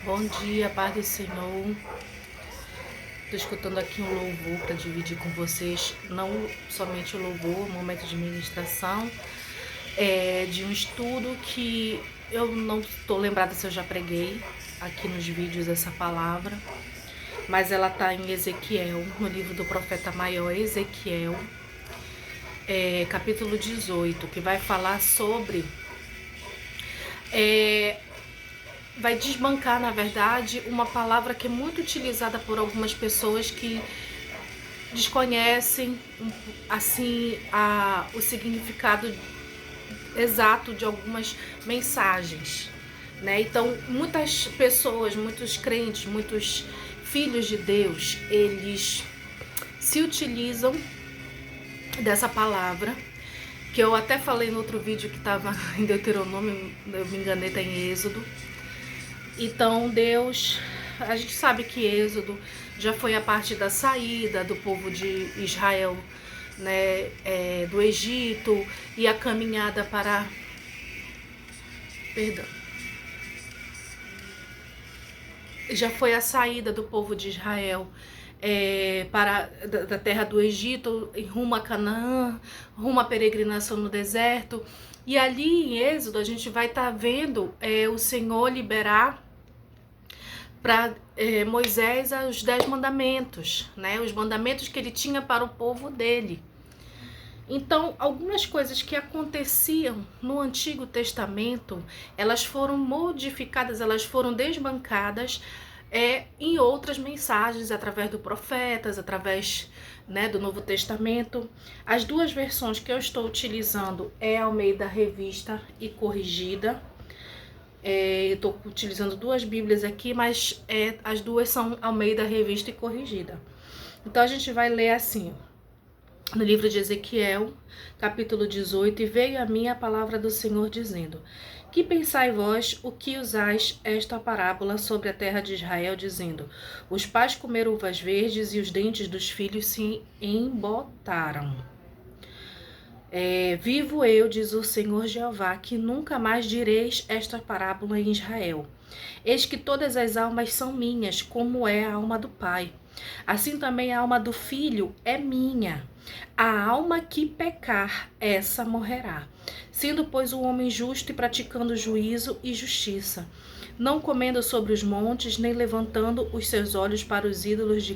Bom dia, paz do Senhor. Estou escutando aqui um louvor para dividir com vocês, não somente o louvor, um momento de ministração, de um estudo que eu não estou lembrada se eu já preguei aqui nos vídeos essa palavra, mas ela está em Ezequiel, no livro do profeta maior Ezequiel, capítulo 18, que vai falar sobre... vai desbancar, na verdade, uma palavra que é muito utilizada por algumas pessoas que desconhecem assim o significado exato de algumas mensagens, né? Então, muitas pessoas, muitos crentes, muitos filhos de Deus, eles se utilizam dessa palavra, que eu até falei no outro vídeo que estava em Deuteronômio, eu me enganei, tá em Êxodo. Então Deus, a gente sabe que Êxodo já foi a parte da saída do povo de Israel, né, do Egito, e a caminhada para, perdão, já foi a saída do povo de Israel da terra do Egito, rumo a Canaã, rumo à peregrinação no deserto. E ali em Êxodo a gente vai estar vendo o Senhor liberar para Moisés os 10 mandamentos, né? Os mandamentos que ele tinha para o povo dele. Então, algumas coisas que aconteciam no Antigo Testamento, elas foram modificadas, elas foram desbancadas em outras mensagens, através do profetas, através, né, do Novo Testamento. As duas versões que eu estou utilizando é a Almeida Revista e Corrigida. Eu estou utilizando duas bíblias aqui, mas as duas são Almeida Revista e Corrigida. Então a gente vai ler assim, no livro de Ezequiel, capítulo 18, e veio a mim a palavra do Senhor dizendo: que pensai vós o que usais esta parábola sobre a terra de Israel, dizendo: os pais comeram uvas verdes e os dentes dos filhos se embotaram. Vivo eu, diz o Senhor Jeová, que nunca mais direis esta parábola em Israel. Eis que todas as almas são minhas, como é a alma do Pai. Assim também a alma do Filho é minha. A alma que pecar, essa morrerá. Sendo, pois, o homem justo e praticando juízo e justiça, não comendo sobre os montes, nem levantando os seus olhos para os ídolos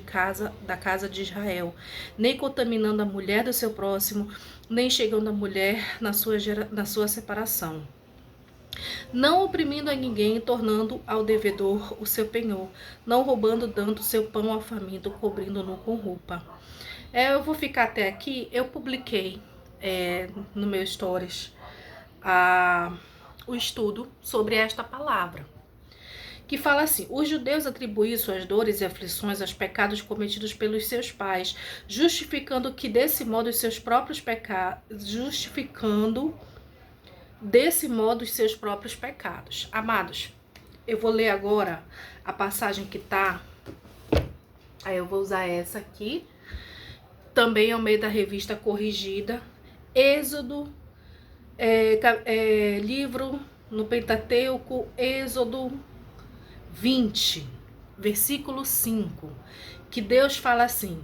da casa de Israel, nem contaminando a mulher do seu próximo, nem chegando a mulher na sua separação. Não oprimindo a ninguém, tornando ao devedor o seu penhor, não roubando, dando seu pão ao faminto, cobrindo-no com roupa. Eu vou ficar até aqui. Eu publiquei no meu stories o estudo sobre esta palavra, que fala assim: os judeus atribuíam suas dores e aflições aos pecados cometidos pelos seus pais, justificando desse modo os seus próprios pecados. Amados, eu vou ler agora a passagem que tá, aí eu vou usar essa aqui, também ao meio da Revista Corrigida, Êxodo, livro no Pentateuco, Êxodo 20, versículo 5, que Deus fala assim: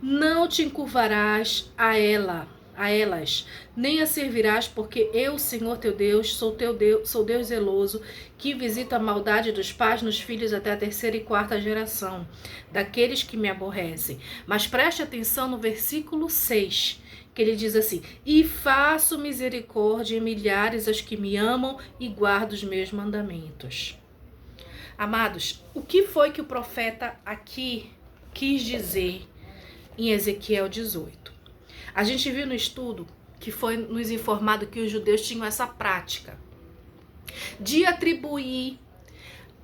não te encurvarás a elas, nem a servirás, porque eu, Senhor teu Deus, sou Deus zeloso, que visita a maldade dos pais nos filhos até a terceira e quarta geração, daqueles que me aborrecem. Mas preste atenção no versículo 6, que ele diz assim: e faço misericórdia em milhares aos que me amam e guardam os meus mandamentos. Amados, o que foi que o profeta aqui quis dizer em Ezequiel 18? A gente viu no estudo que foi nos informado que os judeus tinham essa prática de atribuir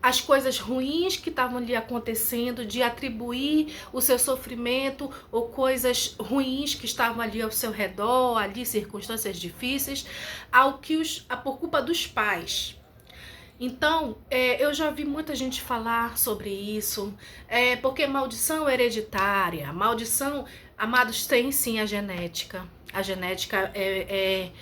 as coisas ruins que estavam ali acontecendo, de atribuir o seu sofrimento ou coisas ruins que estavam ali ao seu redor, ali circunstâncias difíceis, por culpa dos pais. Então, eu já vi muita gente falar sobre isso, porque maldição hereditária, maldição, amados, tem sim a genética. A genética é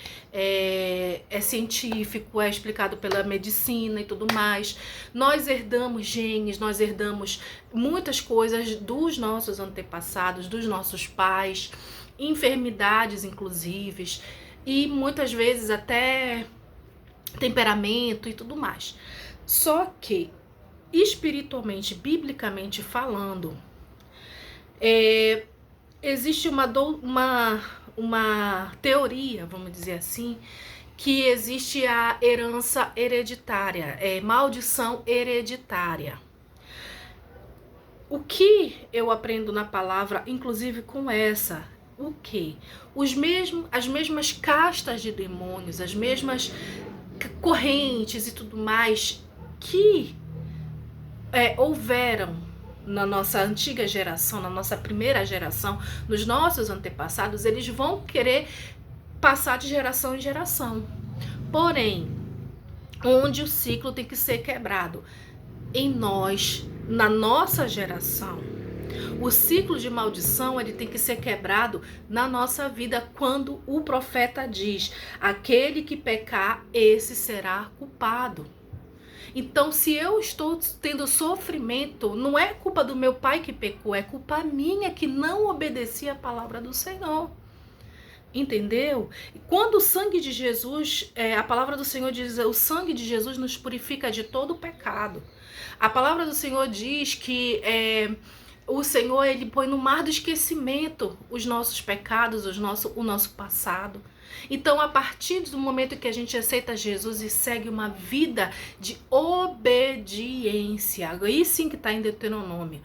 científico, é explicado pela medicina e tudo mais. Nós herdamos genes, nós herdamos muitas coisas dos nossos antepassados, dos nossos pais, enfermidades inclusive, e muitas vezes até temperamento e tudo mais. Só que, espiritualmente, biblicamente falando, existe uma teoria, vamos dizer assim, que existe a herança hereditária, maldição hereditária. O que eu aprendo na palavra, inclusive com essa, o que? As mesmas castas de demônios, as mesmas correntes e tudo mais que houveram na nossa antiga geração, na nossa primeira geração, nos nossos antepassados, eles vão querer passar de geração em geração. Porém, onde o ciclo tem que ser quebrado? Em nós, na nossa geração. O ciclo de maldição, ele tem que ser quebrado na nossa vida quando o profeta diz: aquele que pecar, esse será culpado. Então, se eu estou tendo sofrimento, não é culpa do meu pai que pecou, é culpa minha que não obedeci a palavra do Senhor. Entendeu? E quando o sangue de Jesus, a palavra do Senhor diz, o sangue de Jesus nos purifica de todo o pecado. A palavra do Senhor diz que o Senhor, ele põe no mar do esquecimento os nossos pecados, o nosso passado. Então, a partir do momento que a gente aceita Jesus e segue uma vida de obediência, aí sim que está em Deuteronômio,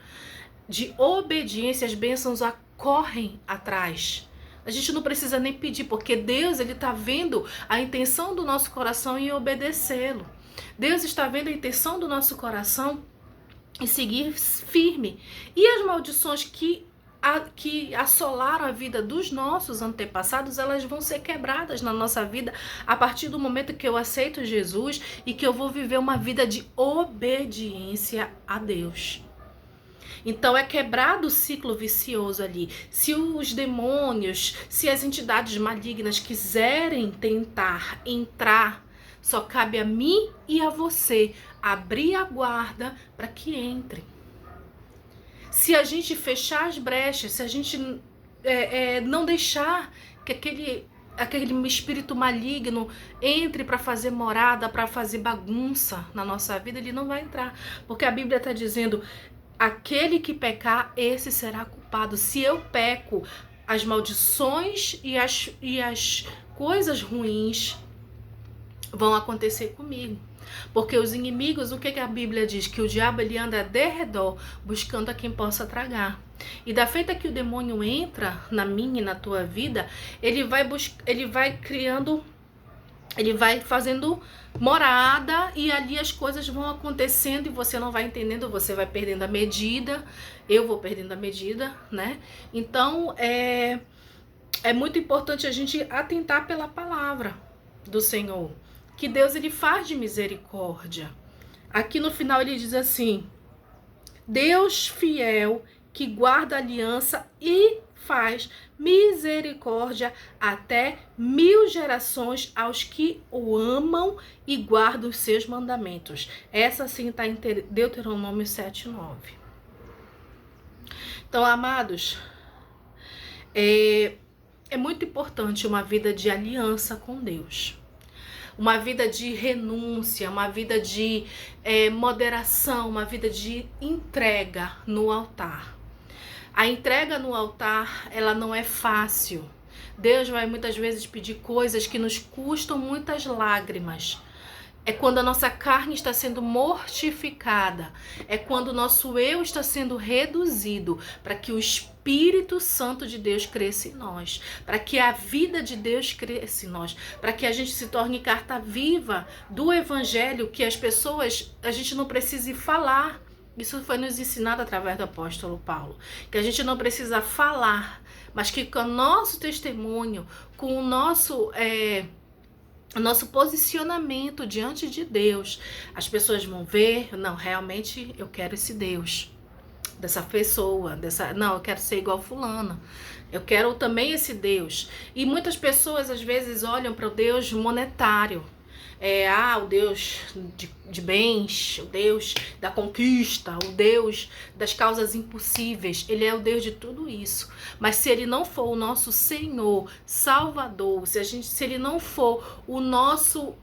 de obediência, as bênçãos correm atrás. A gente não precisa nem pedir, porque Deus, ele está vendo a intenção do nosso coração em obedecê-lo. Deus está vendo a intenção do nosso coração em seguir firme. E as maldições que assolaram a vida dos nossos antepassados, elas vão ser quebradas na nossa vida a partir do momento que eu aceito Jesus e que eu vou viver uma vida de obediência a Deus. Então é quebrado o ciclo vicioso ali. Se os demônios, se as entidades malignas quiserem tentar entrar, só cabe a mim e a você abrir a guarda para que entre. Se a gente fechar as brechas, se a gente não deixar que aquele espírito maligno entre para fazer morada, para fazer bagunça na nossa vida, ele não vai entrar. Porque a Bíblia está dizendo: aquele que pecar, esse será culpado. Se eu peco, as maldições e as coisas ruins vão acontecer comigo. Porque os inimigos, o que a Bíblia diz? Que o diabo, ele anda de redor buscando a quem possa tragar. E da feita que o demônio entra na minha e na tua vida, ele vai criando, ele vai fazendo morada, e ali as coisas vão acontecendo e você não vai entendendo, você vai perdendo a medida, eu vou perdendo a medida, né? Então, é muito importante a gente atentar pela palavra do Senhor, que Deus, ele faz de misericórdia. Aqui no final ele diz assim: Deus fiel, que guarda a aliança e faz misericórdia até 1000 gerações aos que o amam e guardam os seus mandamentos. Essa sim está em Deuteronômio 7:9. Então, amados, é muito importante uma vida de aliança com Deus. Uma vida de renúncia, uma vida de moderação, uma vida de entrega no altar. A entrega no altar, ela não é fácil. Deus vai muitas vezes pedir coisas que nos custam muitas lágrimas. É quando a nossa carne está sendo mortificada. É quando o nosso eu está sendo reduzido para que o Espírito Santo de Deus cresça em nós. Para que a vida de Deus cresça em nós. Para que a gente se torne carta viva do Evangelho, que as pessoas, a gente não precise falar. Isso foi nos ensinado através do apóstolo Paulo. Que a gente não precisa falar, mas que com o nosso testemunho, com o nosso posicionamento diante de Deus, as pessoas vão ver: não, realmente eu quero esse Deus. dessa pessoa, não, eu quero ser igual fulana. Eu quero também esse Deus. E muitas pessoas às vezes olham para o Deus monetário. O Deus de bens, o Deus da conquista, o Deus das causas impossíveis. Ele é o Deus de tudo isso. Mas se ele não for o nosso Senhor, Salvador, se ele não for o nosso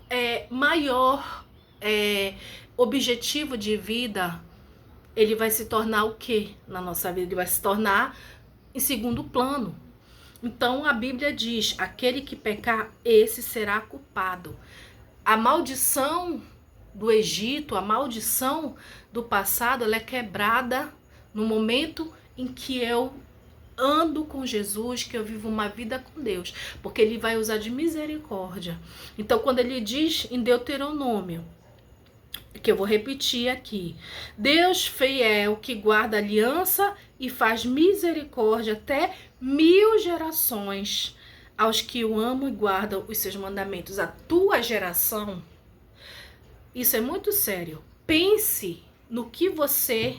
maior objetivo de vida, ele vai se tornar o quê na nossa vida? Ele vai se tornar em segundo plano. Então a Bíblia diz: aquele que pecar, esse será culpado. A maldição do Egito, a maldição do passado, ela é quebrada no momento em que eu ando com Jesus, que eu vivo uma vida com Deus, porque ele vai usar de misericórdia. Então, quando ele diz em Deuteronômio, que eu vou repetir aqui: Deus fiel que guarda aliança e faz misericórdia até 1000 gerações aos que o amam e guardam os seus mandamentos. A tua geração, isso é muito sério. Pense no que você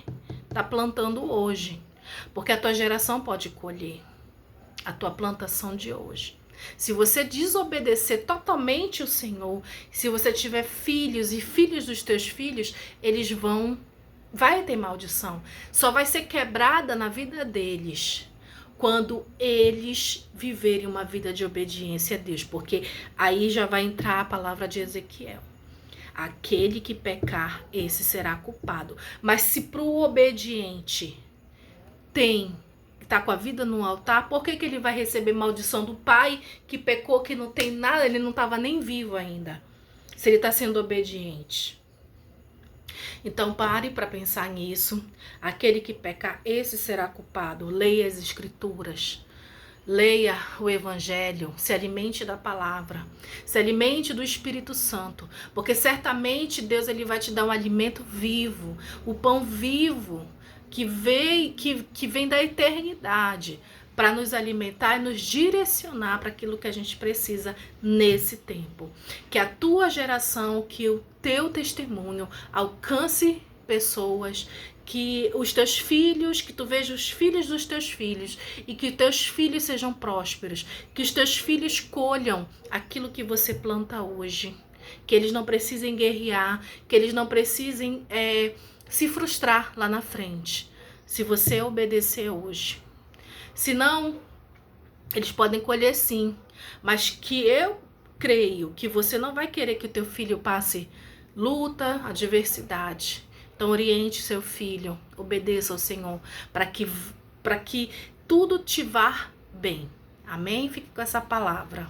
está plantando hoje, porque a tua geração pode colher a tua plantação de hoje. Se você desobedecer totalmente o Senhor, se você tiver filhos e filhos dos teus filhos, vai ter maldição. Só vai ser quebrada na vida deles quando eles viverem uma vida de obediência a Deus, porque aí já vai entrar a palavra de Ezequiel: aquele que pecar, esse será culpado. Mas se pro obediente tá com a vida no altar, por que ele vai receber maldição do pai que pecou, que não tem nada, ele não estava nem vivo ainda, se ele está sendo obediente? Então pare para pensar nisso. Aquele que pecar, esse será culpado. Leia as escrituras, leia o evangelho, se alimente da palavra, se alimente do Espírito Santo, porque certamente Deus ele vai te dar um alimento vivo, o pão vivo que vem da eternidade, para nos alimentar e nos direcionar para aquilo que a gente precisa nesse tempo. Que a tua geração, que o teu testemunho alcance pessoas, que os teus filhos, que tu veja os filhos dos teus filhos e que teus filhos sejam prósperos, que os teus filhos colham aquilo que você planta hoje, que eles não precisem guerrear, que eles não precisem se frustrar lá na frente, se você obedecer hoje. Senão, eles podem colher sim, mas que eu creio que você não vai querer que o teu filho passe luta, adversidade. Então oriente seu filho, obedeça ao Senhor, para que tudo te vá bem. Amém? Fique com essa palavra.